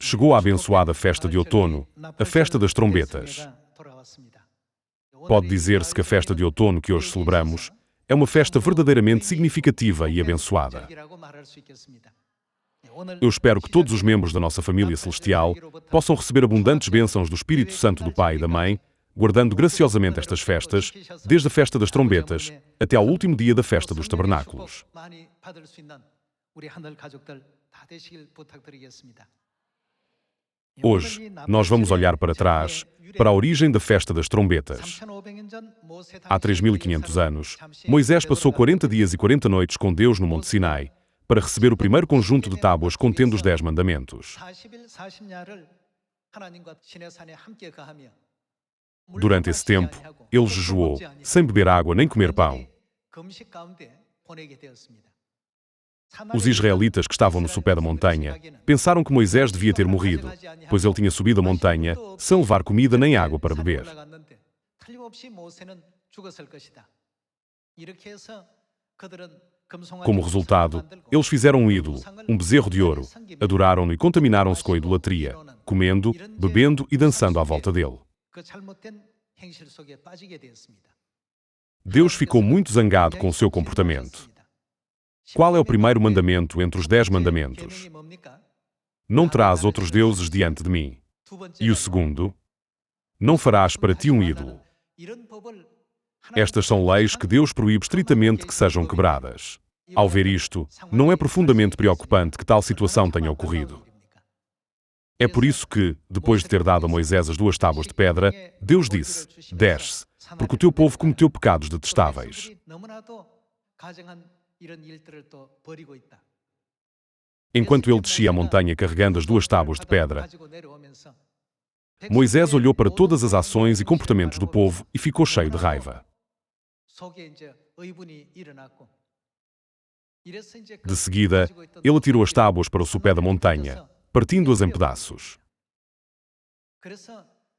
chegou a abençoada festa de outono, a festa das trombetas. Pode dizer-se que a festa de outono que hoje celebramos é uma festa verdadeiramente significativa e abençoada. Eu espero que todos os membros da nossa família celestial possam receber abundantes bênçãos do Espírito Santo do Pai e da Mãe, guardando graciosamente estas festas, desde a festa das trombetas até ao último dia da festa dos tabernáculos. Hoje, nós vamos olhar para trás, para a origem da festa das trombetas. Há 3.500 anos, Moisés passou 40 dias e 40 noites com Deus no Monte Sinai, para receber o primeiro conjunto de tábuas contendo os 10 mandamentos. Durante esse tempo, ele jejuou, sem beber água nem comer pão. Os israelitas que estavam no sopé da montanha pensaram que Moisés devia ter morrido, pois ele tinha subido a montanha sem levar comida nem água para beber. Como resultado, eles fizeram um ídolo, um bezerro de ouro, adoraram-no e contaminaram-se com a idolatria, comendo, bebendo e dançando à volta dele. Deus ficou muito zangado com o seu comportamento. Qual é o primeiro mandamento entre os 10 mandamentos? Não terás outros deuses diante de mim. E o segundo? Não farás para ti um ídolo. Estas são leis que Deus proíbe estritamente que sejam quebradas. Ao ver isto, não é profundamente preocupante que tal situação tenha ocorrido. É por isso que, depois de ter dado a Moisés as 2 tábuas de pedra, Deus disse: desce, porque o teu povo cometeu pecados detestáveis. Enquanto ele descia a montanha carregando as 2 tábuas de pedra, Moisés olhou para todas as ações e comportamentos do povo e ficou cheio de raiva. De seguida, ele atirou as tábuas para o sopé da montanha, partindo-as em pedaços.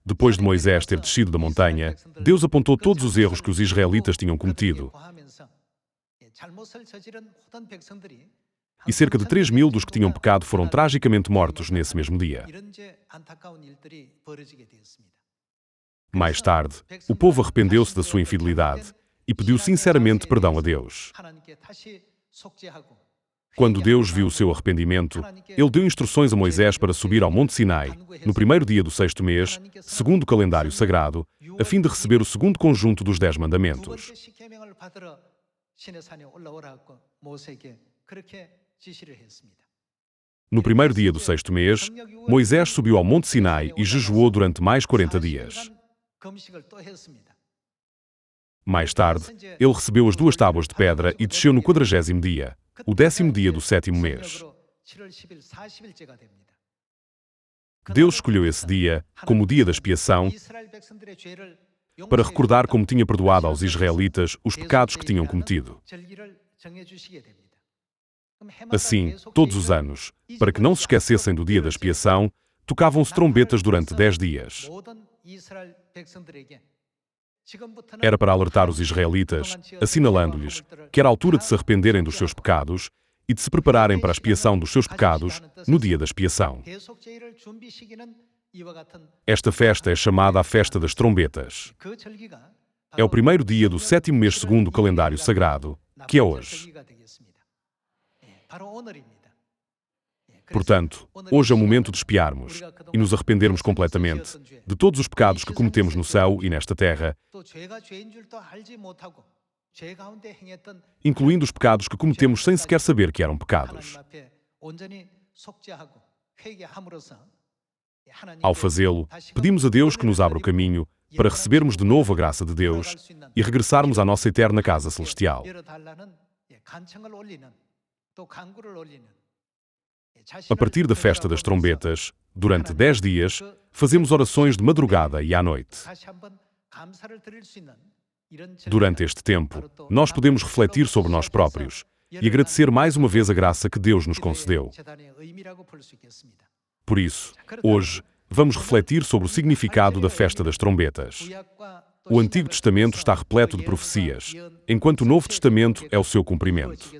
Depois de Moisés ter descido da montanha, Deus apontou todos os erros que os israelitas tinham cometido. E cerca de 3.000 dos que tinham pecado foram tragicamente mortos nesse mesmo dia. Mais tarde, o povo arrependeu-se da sua infidelidade e pediu sinceramente perdão a Deus. Quando Deus viu o seu arrependimento, ele deu instruções a Moisés para subir ao Monte Sinai, no primeiro dia do 6º mês, segundo o calendário sagrado, a fim de receber o segundo conjunto dos 10 mandamentos. No primeiro dia do 6º mês, Moisés subiu ao Monte Sinai e jejuou durante mais 40 dias. Mais tarde, ele recebeu as 2 tábuas de pedra e desceu no 40º dia, o 10º dia do 7º mês. Deus escolheu esse dia, como o dia da expiação, para recordar como tinha perdoado aos israelitas os pecados que tinham cometido. Assim, todos os anos, para que não se esquecessem do dia da expiação, tocavam-se trombetas durante 10 dias. Era para alertar os israelitas, assinalando-lhes que era a altura de se arrependerem dos seus pecados e de se prepararem para a expiação dos seus pecados no dia da expiação. Esta festa é chamada a Festa das Trombetas. É o primeiro dia do 7º mês segundo o calendário sagrado, que é hoje. Portanto, hoje é o momento de expiarmos e nos arrependermos completamente de todos os pecados que cometemos no céu e nesta terra, incluindo os pecados que cometemos sem sequer saber que eram pecados. Ao fazê-lo, pedimos a Deus que nos abra o caminho para recebermos de novo a graça de Deus e regressarmos à nossa eterna casa celestial. A partir da festa das trombetas, durante 10 dias, fazemos orações de madrugada e à noite. Durante este tempo, nós podemos refletir sobre nós próprios e agradecer mais uma vez a graça que Deus nos concedeu. Por isso, hoje, vamos refletir sobre o significado da festa das trombetas. O Antigo Testamento está repleto de profecias, enquanto o Novo Testamento é o seu cumprimento.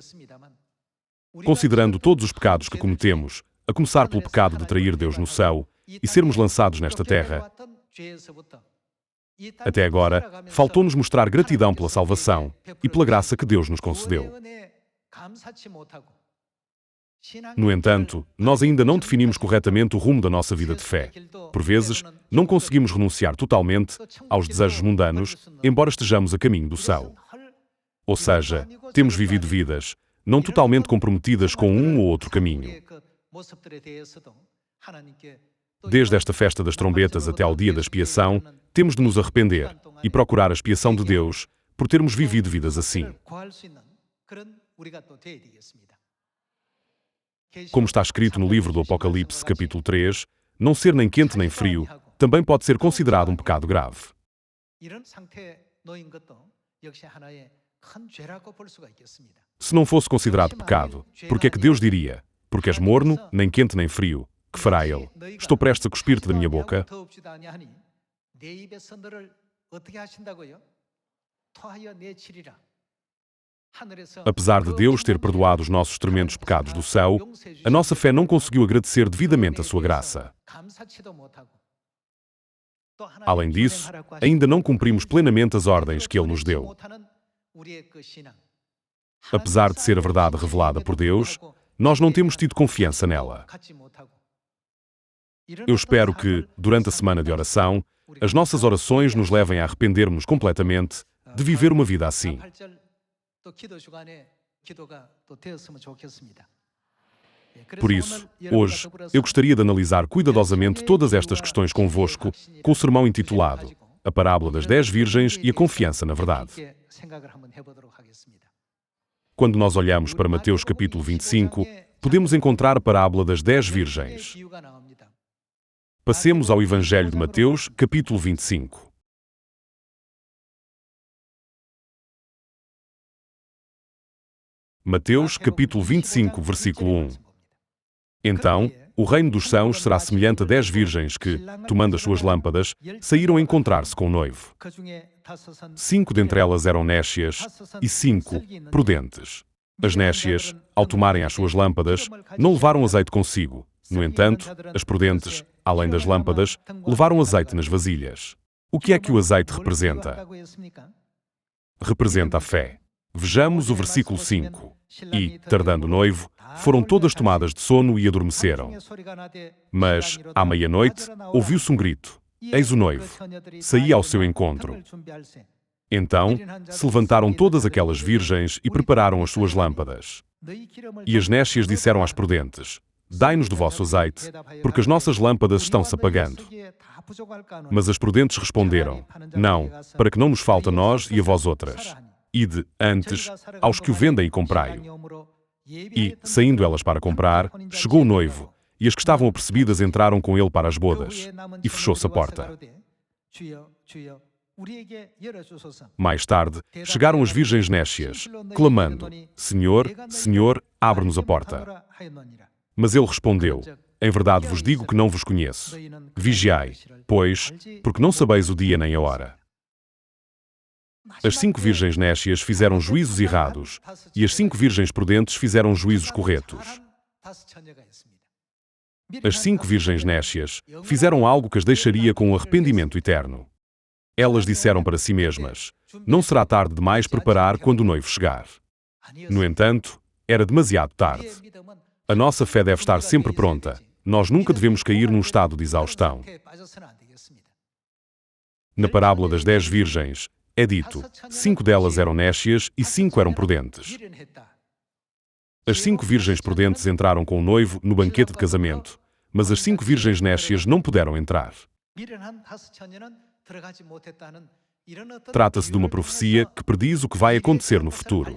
Considerando todos os pecados que cometemos, a começar pelo pecado de trair Deus no céu e sermos lançados nesta terra, até agora, faltou-nos mostrar gratidão pela salvação e pela graça que Deus nos concedeu. No entanto, nós ainda não definimos corretamente o rumo da nossa vida de fé. Por vezes, não conseguimos renunciar totalmente aos desejos mundanos, embora estejamos a caminho do céu. Ou seja, temos vivido vidas não totalmente comprometidas com um ou outro caminho. Desde esta festa das trombetas até ao dia da expiação, temos de nos arrepender e procurar a expiação de Deus por termos vivido vidas assim. Como está escrito no livro do Apocalipse, capítulo 3, não ser nem quente nem frio também pode ser considerado um pecado grave. Se não fosse considerado pecado, por que é que Deus diria: porque és morno, nem quente nem frio, que fará Ele? Estou prestes a cuspir-te da minha boca? Apesar de Deus ter perdoado os nossos tremendos pecados do céu, a nossa fé não conseguiu agradecer devidamente a sua graça. Além disso, ainda não cumprimos plenamente as ordens que Ele nos deu. Apesar de ser a verdade revelada por Deus, nós não temos tido confiança nela. Eu espero que, durante a semana de oração, as nossas orações nos levem a arrependermos completamente de viver uma vida assim. Por isso, hoje, eu gostaria de analisar cuidadosamente todas estas questões convosco com o sermão intitulado A Parábola das 10 Virgens e a Confiança na Verdade. Quando nós olhamos para Mateus capítulo 25, podemos encontrar a parábola das 10 virgens. Passemos ao Evangelho de Mateus, capítulo 25. Mateus, capítulo 25, versículo 1. Então, o reino dos céus será semelhante a 10 virgens que, tomando as suas lâmpadas, saíram a encontrar-se com o noivo. 5 dentre elas eram nécias e 5 prudentes. As nécias, ao tomarem as suas lâmpadas, não levaram azeite consigo. No entanto, as prudentes, além das lâmpadas, levaram azeite nas vasilhas. O que é que o azeite representa? Representa a fé. Vejamos o versículo 5. E, tardando o noivo, foram todas tomadas de sono e adormeceram. Mas, à meia-noite, ouviu-se um grito. Eis o noivo. Saía ao seu encontro. Então, se levantaram todas aquelas virgens e prepararam as suas lâmpadas. E as nécias disseram às prudentes: Dai-nos do vosso azeite, porque as nossas lâmpadas estão-se apagando. Mas as prudentes responderam: Não, para que não nos falte a nós e a vós outras. Ide, antes, aos que o vendem e comprai-o. E, saindo elas para comprar, chegou o noivo, e as que estavam apercebidas entraram com ele para as bodas, e fechou-se a porta. Mais tarde, chegaram as virgens nécias, clamando: Senhor, Senhor, abre-nos a porta. Mas ele respondeu: Em verdade vos digo que não vos conheço. Vigiai, pois, porque não sabeis o dia nem a hora. As 5 virgens nécias fizeram juízos errados, e as 5 virgens prudentes fizeram juízos corretos. As 5 virgens nécias fizeram algo que as deixaria com um arrependimento eterno. Elas disseram para si mesmas: Não será tarde demais preparar quando o noivo chegar. No entanto, era demasiado tarde. A nossa fé deve estar sempre pronta. Nós nunca devemos cair num estado de exaustão. Na parábola das 10 virgens, é dito: 5 delas eram nécias e 5 eram prudentes. As 5 virgens prudentes entraram com o noivo no banquete de casamento, mas as 5 virgens nécias não puderam entrar. Trata-se de uma profecia que prediz o que vai acontecer no futuro.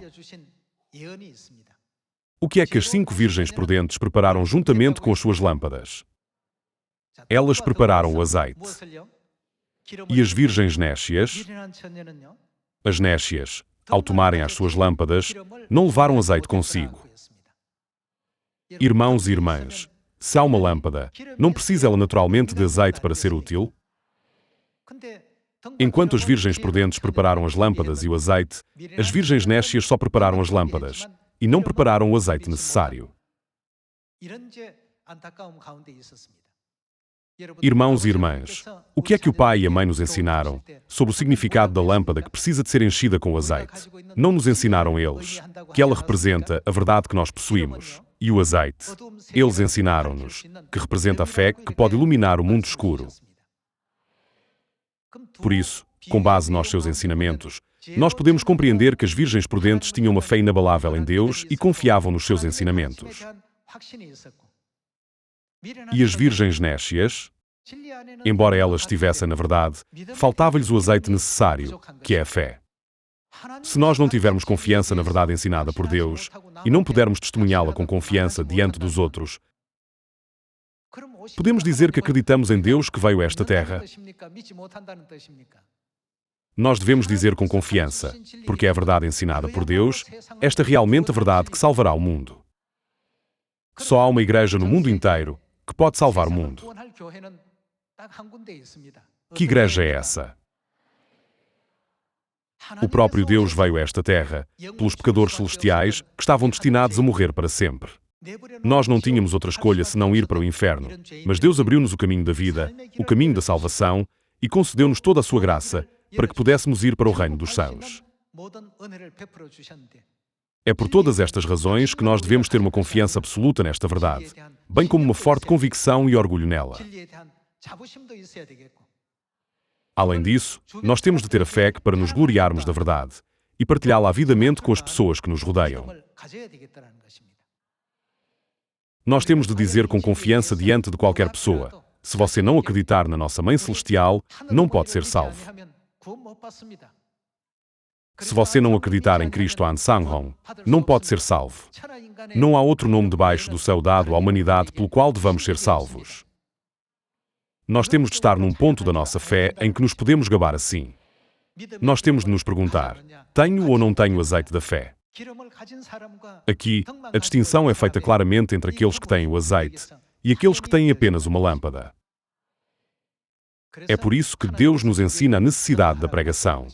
O que é que as 5 virgens prudentes prepararam juntamente com as suas lâmpadas? Elas prepararam o azeite. E as virgens nécias? As nécias, ao tomarem as suas lâmpadas, não levaram azeite consigo. Irmãos e irmãs, se há uma lâmpada, não precisa ela naturalmente de azeite para ser útil? Enquanto as virgens prudentes prepararam as lâmpadas e o azeite, as virgens nécias só prepararam as lâmpadas e não prepararam o azeite necessário. Irmãos e irmãs, o que é que o pai e a mãe nos ensinaram sobre o significado da lâmpada que precisa de ser enchida com o azeite? Não nos ensinaram eles que ela representa a verdade que nós possuímos e o azeite. Eles ensinaram-nos que representa a fé que pode iluminar o mundo escuro. Por isso, com base nos seus ensinamentos, nós podemos compreender que as virgens prudentes tinham uma fé inabalável em Deus e confiavam nos seus ensinamentos. E as virgens nécias, embora elas estivessem na verdade, faltava-lhes o azeite necessário, que é a fé. Se nós não tivermos confiança na verdade ensinada por Deus e não pudermos testemunhá-la com confiança diante dos outros, podemos dizer que acreditamos em Deus que veio a esta terra? Nós devemos dizer com confiança, porque é a verdade ensinada por Deus, esta é realmente a verdade que salvará o mundo. Só há uma igreja no mundo inteiro que pode salvar o mundo. Que igreja é essa? O próprio Deus veio a esta terra, pelos pecadores celestiais que estavam destinados a morrer para sempre. Nós não tínhamos outra escolha senão ir para o inferno, mas Deus abriu-nos o caminho da vida, o caminho da salvação, e concedeu-nos toda a sua graça para que pudéssemos ir para o reino dos céus. É por todas estas razões que nós devemos ter uma confiança absoluta nesta verdade, bem como uma forte convicção e orgulho nela. Além disso, nós temos de ter a fé para nos gloriarmos da verdade e partilhá-la avidamente com as pessoas que nos rodeiam. Nós temos de dizer com confiança diante de qualquer pessoa: se você não acreditar na nossa Mãe Celestial, não pode ser salvo. Se você não acreditar em Cristo An Sang Hong, não pode ser salvo. Não há outro nome debaixo do céu dado à humanidade pelo qual devamos ser salvos. Nós temos de estar num ponto da nossa fé em que nos podemos gabar assim. Nós temos de nos perguntar: tenho ou não tenho azeite da fé? Aqui, a distinção é feita claramente entre aqueles que têm o azeite e aqueles que têm apenas uma lâmpada. É por isso que Deus nos ensina a necessidade da pregação.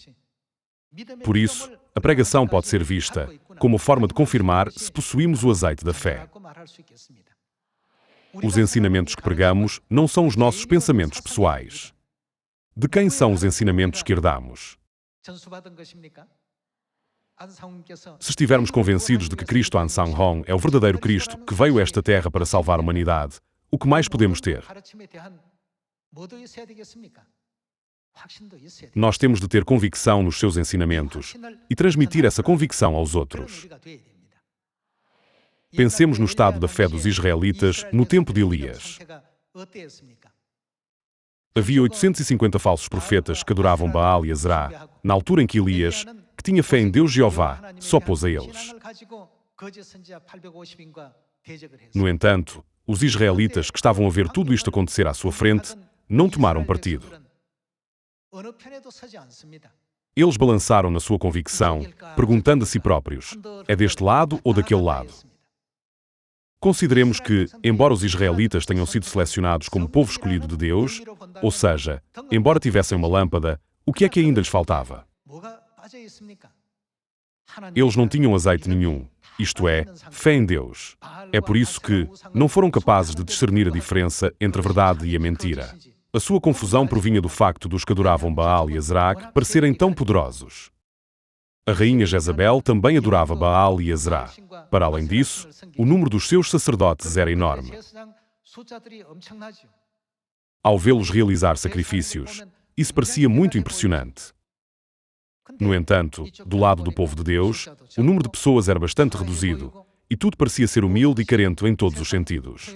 Por isso, a pregação pode ser vista como forma de confirmar se possuímos o azeite da fé. Os ensinamentos que pregamos não são os nossos pensamentos pessoais. De quem são os ensinamentos que herdamos? Se estivermos convencidos de que Cristo An Sang Hong é o verdadeiro Cristo que veio a esta terra para salvar a humanidade, o que mais podemos ter? Nós temos de ter convicção nos seus ensinamentos e transmitir essa convicção aos outros. Pensemos no estado da fé dos israelitas no tempo de Elias. Havia 850 falsos profetas que adoravam Baal e Azerá, na altura em que Elias, que tinha fé em Deus Jeová, se opôs a eles. No entanto, os israelitas que estavam a ver tudo isto acontecer à sua frente, não tomaram partido. Eles balançaram na sua convicção, perguntando a si próprios: é deste lado ou daquele lado? Consideremos que, embora os israelitas tenham sido selecionados como povo escolhido de Deus, ou seja, embora tivessem uma lâmpada, o que é que ainda lhes faltava? Eles não tinham azeite nenhum, isto é, fé em Deus. É por isso que não foram capazes de discernir a diferença entre a verdade e a mentira. A sua confusão provinha do facto dos que adoravam Baal e Azerá parecerem tão poderosos. A rainha Jezabel também adorava Baal e Azerá. Para além disso, o número dos seus sacerdotes era enorme. Ao vê-los realizar sacrifícios, isso parecia muito impressionante. No entanto, do lado do povo de Deus, o número de pessoas era bastante reduzido e tudo parecia ser humilde e carente em todos os sentidos.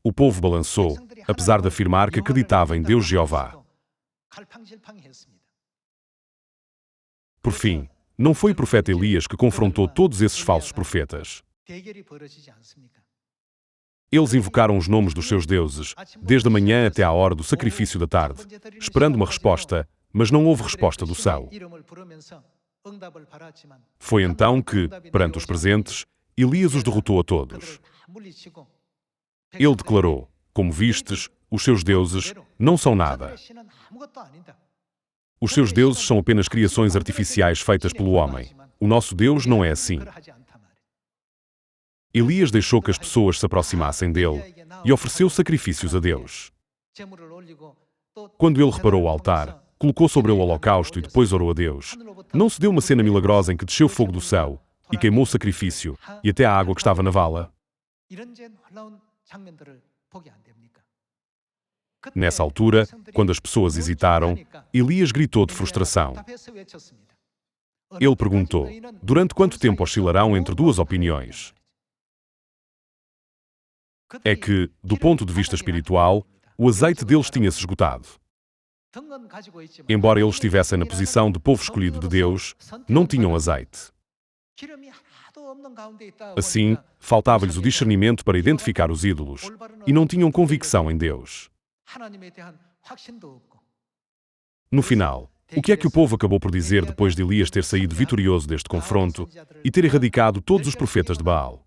O povo balançou, apesar de afirmar que acreditava em Deus Jeová. Por fim, não foi o profeta Elias que confrontou todos esses falsos profetas. Eles invocaram os nomes dos seus deuses, desde a manhã até à hora do sacrifício da tarde, esperando uma resposta, mas não houve resposta do céu. Foi então que, perante os presentes, Elias os derrotou a todos. Ele declarou: como vistes, os seus deuses não são nada. Os seus deuses são apenas criações artificiais feitas pelo homem. O nosso Deus não é assim. Elias deixou que as pessoas se aproximassem dele e ofereceu sacrifícios a Deus. Quando ele reparou o altar, colocou sobre ele o holocausto e depois orou a Deus, não se deu uma cena milagrosa em que desceu fogo do céu e queimou o sacrifício e até a água que estava na vala? Nessa altura, quando as pessoas hesitaram, Elias gritou de frustração. Ele perguntou: durante quanto tempo oscilarão entre duas opiniões? É que, do ponto de vista espiritual, o azeite deles tinha-se esgotado. Embora eles estivessem na posição de povo escolhido de Deus, não tinham azeite. Assim, faltava-lhes o discernimento para identificar os ídolos, e não tinham convicção em Deus. No final, o que é que o povo acabou por dizer depois de Elias ter saído vitorioso deste confronto e ter erradicado todos os profetas de Baal?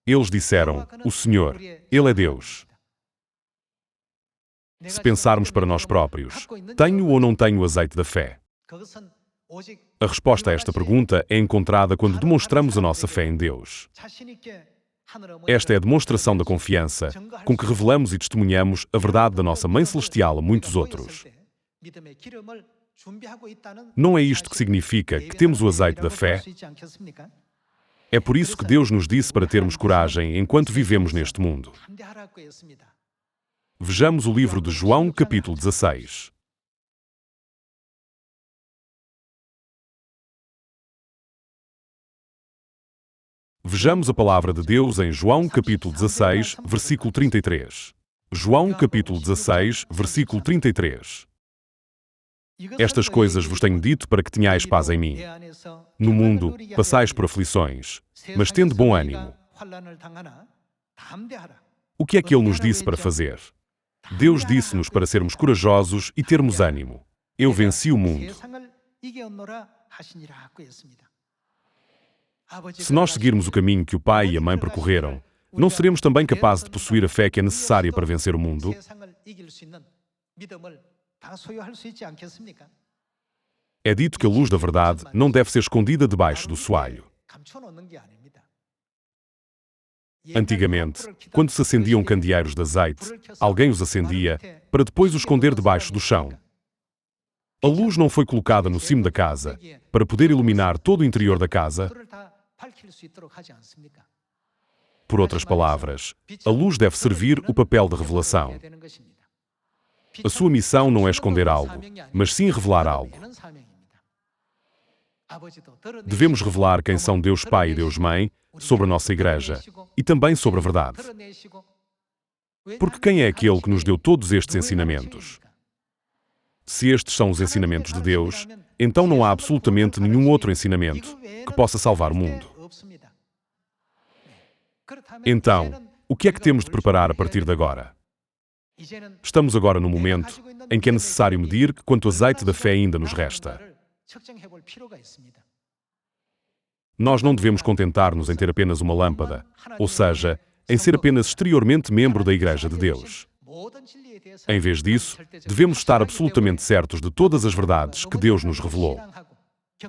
Eles disseram: o Senhor, Ele é Deus. Se pensarmos para nós próprios, tenho ou não tenho o azeite da fé? A resposta a esta pergunta é encontrada quando demonstramos a nossa fé em Deus. Esta é a demonstração da confiança com que revelamos e testemunhamos a verdade da nossa Mãe Celestial a muitos outros. Não é isto que significa que temos o azeite da fé? É por isso que Deus nos disse para termos coragem enquanto vivemos neste mundo. Vejamos o livro de João, capítulo 16. Vejamos a palavra de Deus em João, capítulo 16, versículo 33. João, capítulo 16, versículo 33. Estas coisas vos tenho dito para que tenhais paz em mim. No mundo, passais por aflições, mas tende bom ânimo. O que é que Ele nos disse para fazer? Deus disse-nos para sermos corajosos e termos ânimo. Eu venci o mundo. Se nós seguirmos o caminho que o pai e a mãe percorreram, não seremos também capazes de possuir a fé que é necessária para vencer o mundo? É dito que a luz da verdade não deve ser escondida debaixo do soalho. Antigamente, quando se acendiam candeeiros de azeite, alguém os acendia para depois os esconder debaixo do chão. A luz não foi colocada no cimo da casa para poder iluminar todo o interior da casa. Por outras palavras, a luz deve servir o papel de revelação. A sua missão não é esconder algo, mas sim revelar algo. Devemos revelar quem são Deus Pai e Deus Mãe sobre a nossa Igreja e também sobre a verdade. Porque quem é aquele que nos deu todos estes ensinamentos? Se estes são os ensinamentos de Deus, então não há absolutamente nenhum outro ensinamento que possa salvar o mundo. Então, o que é que temos de preparar a partir de agora? Estamos agora no momento em que é necessário medir quanto azeite da fé ainda nos resta. Nós não devemos contentar-nos em ter apenas uma lâmpada, ou seja, em ser apenas exteriormente membro da Igreja de Deus. Em vez disso, devemos estar absolutamente certos de todas as verdades que Deus nos revelou.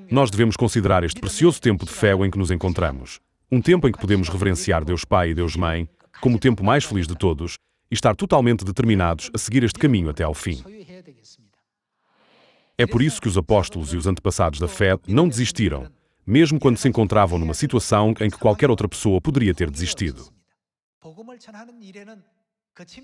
Nós devemos considerar este precioso tempo de fé em que nos encontramos, um tempo em que podemos reverenciar Deus Pai e Deus Mãe, como o tempo mais feliz de todos, e estar totalmente determinados a seguir este caminho até ao fim. É por isso que os apóstolos e os antepassados da fé não desistiram, mesmo quando se encontravam numa situação em que qualquer outra pessoa poderia ter desistido.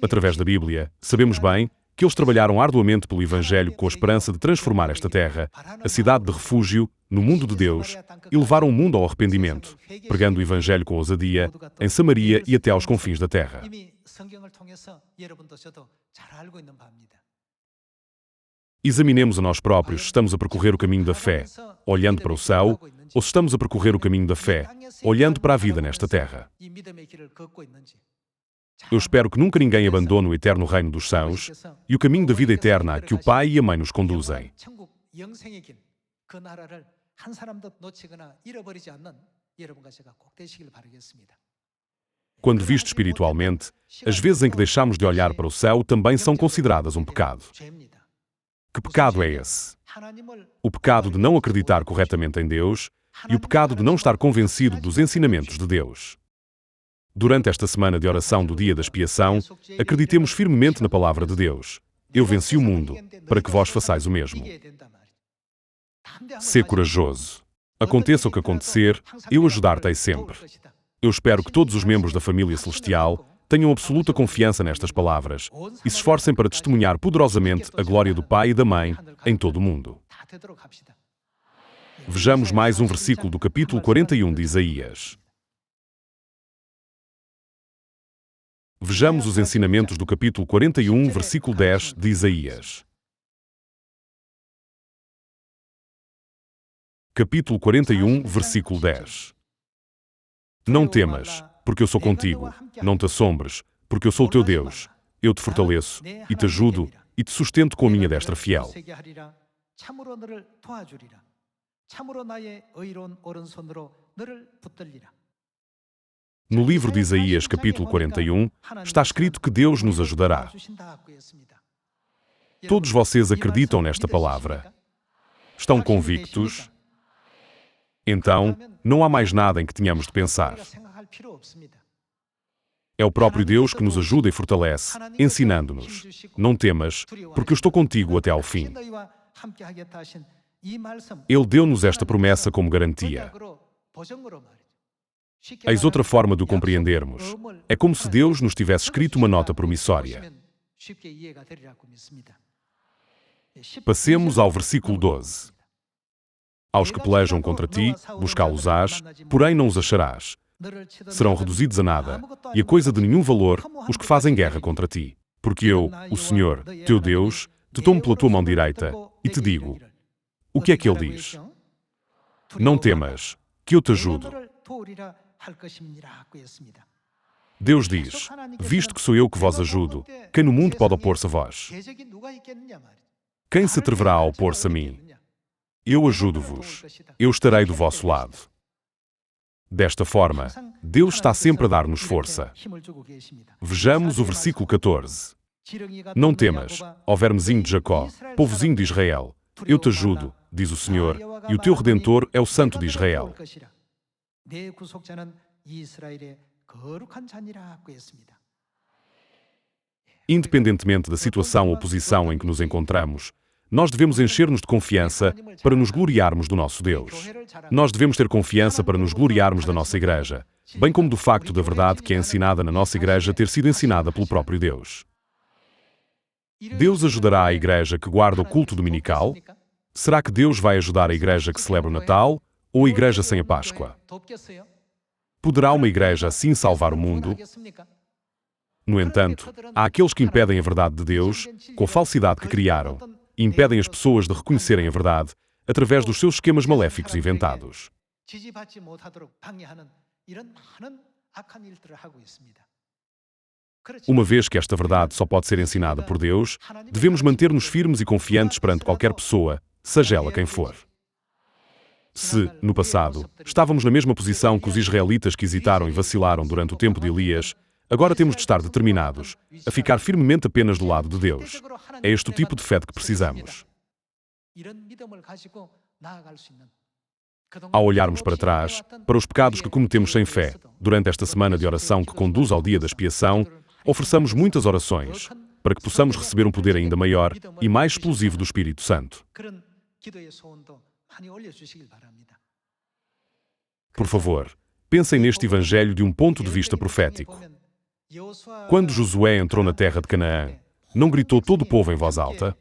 Através da Bíblia, sabemos bem que eles trabalharam arduamente pelo Evangelho com a esperança de transformar esta terra, a cidade de refúgio, no mundo de Deus, e levaram o mundo ao arrependimento, pregando o Evangelho com ousadia, em Samaria e até aos confins da terra. Examinemos a nós próprios se estamos a percorrer o caminho da fé, olhando para o céu, ou se estamos a percorrer o caminho da fé, olhando para a vida nesta terra. Eu espero que nunca ninguém abandone o eterno reino dos céus e o caminho da vida eterna a que o Pai e a Mãe nos conduzem. Quando visto espiritualmente, as vezes em que deixamos de olhar para o céu também são consideradas um pecado. Que pecado é esse? o pecado de não acreditar corretamente em Deus e o pecado de não estar convencido dos ensinamentos de Deus. Durante esta semana de oração do dia da expiação, acreditemos firmemente na palavra de Deus. Eu venci o mundo, para que vós façais o mesmo. Sê corajoso. Aconteça o que acontecer, eu ajudar-te-ei sempre. Eu espero que todos os membros da família celestial tenham absoluta confiança nestas palavras e se esforcem para testemunhar poderosamente a glória do Pai e da Mãe em todo o mundo. Vejamos mais um versículo do capítulo 41 de Isaías. Vejamos os ensinamentos do capítulo 41, versículo 10 de Isaías. Capítulo 41, versículo 10. Não temas, porque eu sou contigo. Não te assombres, porque eu sou o teu Deus. Eu te fortaleço, e te ajudo, e te sustento com a minha destra fiel. No livro de Isaías, capítulo 41, está escrito que Deus nos ajudará. Todos vocês acreditam nesta palavra? Estão convictos? Então, não há mais nada em que tenhamos de pensar. É o próprio Deus que nos ajuda e fortalece, ensinando-nos: não temas, porque eu estou contigo até ao fim. Ele deu-nos esta promessa como garantia. Eis outra forma de o compreendermos. É como se Deus nos tivesse escrito uma nota promissória. Passemos ao versículo 12. Aos que pelejam contra ti, buscá-los-ás, porém não os acharás. Serão reduzidos a nada, e a coisa de nenhum valor, os que fazem guerra contra ti. Porque eu, o Senhor, teu Deus, te tomo pela tua mão direita, e te digo: o que é que ele diz? Não temas, que eu te ajudo. Deus diz: visto que sou eu que vos ajudo, quem no mundo pode opor-se a vós? Quem se atreverá a opor-se a mim? Eu ajudo-vos. Eu estarei do vosso lado. Desta forma, Deus está sempre a dar-nos força. Vejamos o versículo 14. Não temas, ó vermezinho de Jacó, povozinho de Israel. Eu te ajudo, diz o Senhor, e o teu Redentor é o Santo de Israel. Independentemente da situação ou posição em que nos encontramos, nós devemos encher-nos de confiança para nos gloriarmos do nosso Deus. Nós devemos ter confiança para nos gloriarmos da nossa igreja, bem como do facto da verdade que é ensinada na nossa igreja ter sido ensinada pelo próprio Deus. Deus ajudará a igreja que guarda o culto dominical? Será que Deus vai ajudar a igreja que celebra o Natal ou a igreja sem a Páscoa? Poderá uma igreja assim salvar o mundo? No entanto, há aqueles que impedem a verdade de Deus, com a falsidade que criaram, e impedem as pessoas de reconhecerem a verdade através dos seus esquemas maléficos inventados. Uma vez que esta verdade só pode ser ensinada por Deus, devemos manter-nos firmes e confiantes perante qualquer pessoa, seja ela quem for. Se, no passado, estávamos na mesma posição que os israelitas que hesitaram e vacilaram durante o tempo de Elias, agora temos de estar determinados a ficar firmemente apenas do lado de Deus. É este o tipo de fé de que precisamos. Ao olharmos para trás, para os pecados que cometemos sem fé, durante esta semana de oração que conduz ao dia da expiação, ofereçamos muitas orações, para que possamos receber um poder ainda maior e mais explosivo do Espírito Santo. Por favor, pensem neste Evangelho de um ponto de vista profético. Quando Josué entrou na terra de Canaã, não gritou todo o povo em voz alta?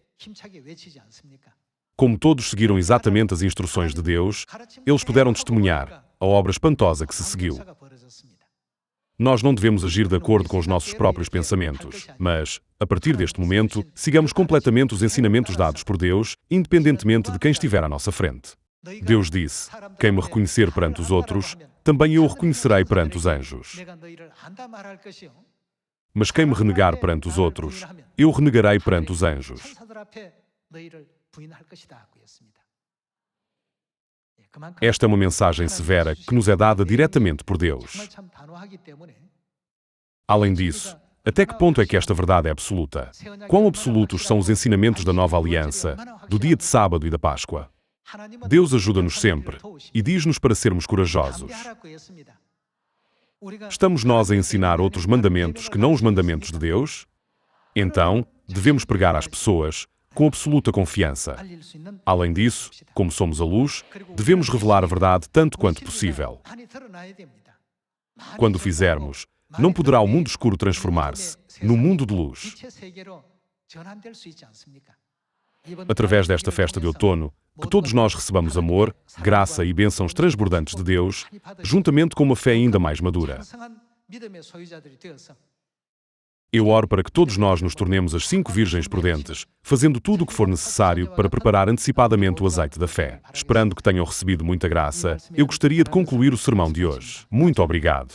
Como todos seguiram exatamente as instruções de Deus, eles puderam testemunhar a obra espantosa que se seguiu. Nós não devemos agir de acordo com os nossos próprios pensamentos, mas, a partir deste momento, sigamos completamente os ensinamentos dados por Deus, independentemente de quem estiver à nossa frente. Deus disse: quem me reconhecer perante os outros, também eu o reconhecerei perante os anjos. Mas quem me renegar perante os outros, eu o renegarei perante os anjos. Esta é uma mensagem severa que nos é dada diretamente por Deus. Além disso, Até que ponto é que esta verdade é absoluta? Quão absolutos são os ensinamentos da nova aliança, do dia de sábado e da Páscoa? Deus ajuda-nos sempre e diz-nos para sermos corajosos. Estamos nós a ensinar outros mandamentos que não os mandamentos de Deus? Então, devemos pregar às pessoas com absoluta confiança. Além disso, como somos a luz, devemos revelar a verdade tanto quanto possível. Quando o fizermos, não poderá o mundo escuro transformar-se no mundo de luz. Através desta festa de outono, que todos nós recebamos amor, graça e bênçãos transbordantes de Deus, juntamente com uma fé ainda mais madura. Eu oro para que todos nós nos tornemos as 5 virgens prudentes, fazendo tudo o que for necessário para preparar antecipadamente o azeite da fé. Esperando que tenham recebido muita graça, eu gostaria de concluir o sermão de hoje. Muito obrigado.